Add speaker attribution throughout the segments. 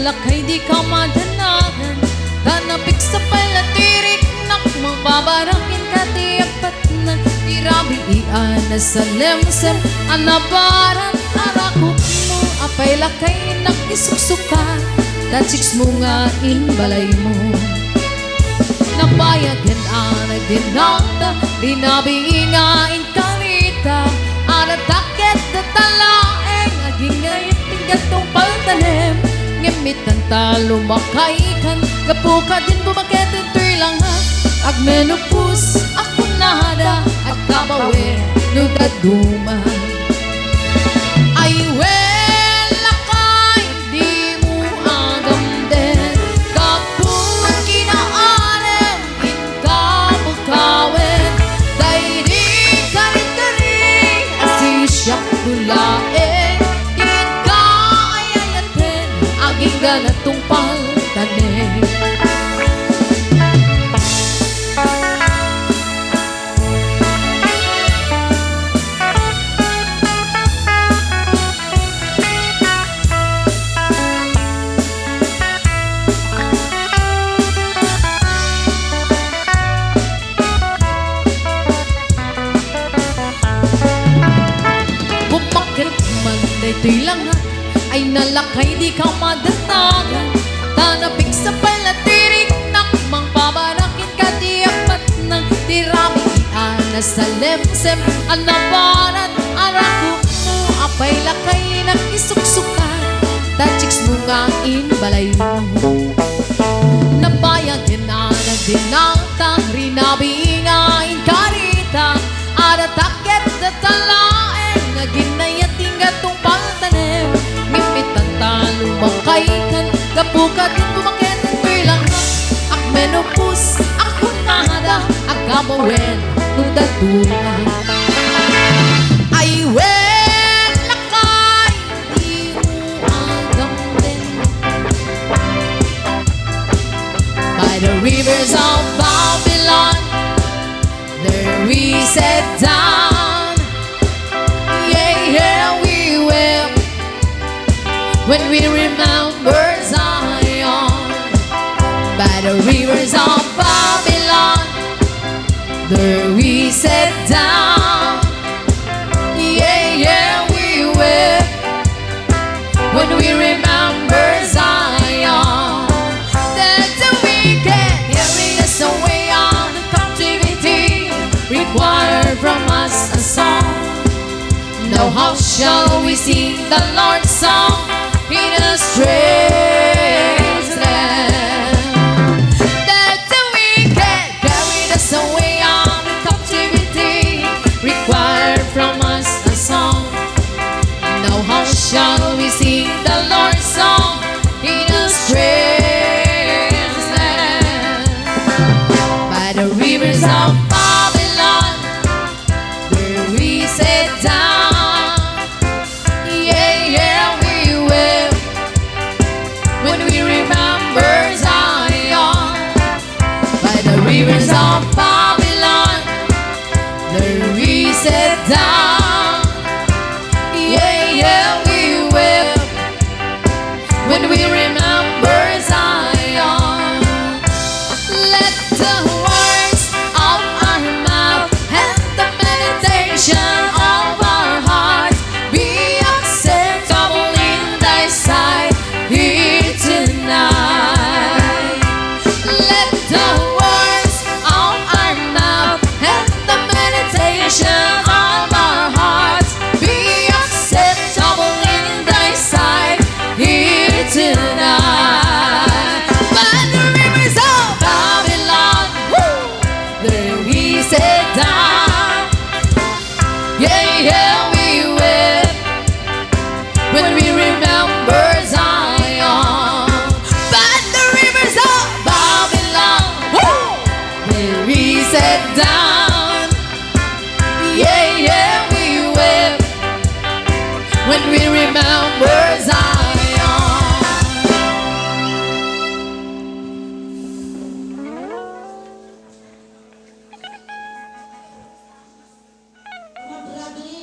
Speaker 1: nalakay di ka madanagan, tanapik sa palatirik nak magbabarakin ka tiyapat na tirabi iana sa lemsem anabaran arakok mo apay lakay nakisuksukan tachiks mo nga inbalay mo nabayag yan anay dinata dinabi nga inkarita anatakit na talaeng aging ngayit gatong paltanem ngimitan talo makaikan kapuka din bumakit ito'y lang ha agmenopus ako nada at kabawe nudaduma ay wela kay di mo agam din kapun kinaanem in kabukawin day di karin-karin asisyak tulain din ka ayayatin aging ganatong paltanem ito'y lang ay nalakay di ka madatagan tanapik sa palatirik nak mangpabarakin ka tiyapat ng tirami iana sa lemsem anabaran arako mo apay lakay nakisuksukan tachiks mo nga inbalay mo nabayagin na nagdinata rinabi nga inkarita aratakit na talaeng naginayating gatong paltanem ngimitan talo makaikan kapukat din bumakit ito'y lang akmenopus ako nada agabawen nudaduma ay wela kay di mo agam din by the rivers of Babylon there we sat down yeah we will when we remember Zion by the rivers of Babylon there we sat down yeah we will when we remember Zion that the wicked carry us away on captivity required from us a song now how shall we sing the Lord's song in a strange land that the wicked carried us away on captivity required from us a song now how shall we sing the Lord's song in a strange land by the rivers of Babylon where we sat down rivers of Babylon there we sat down yeah we will when we remember Zion let the words of our mouth and the meditation of our hearts be acceptable in thy sight here tonight let the of our hearts be acceptable in thy sight here tonight by the rivers of Babylon there we sat down yeah we will when we remember Zion by the rivers of Babylon there we sat down when we remember Zion.
Speaker 2: Mga brother,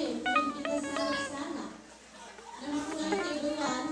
Speaker 2: kita sa sana. Alam ko na yung tibuan,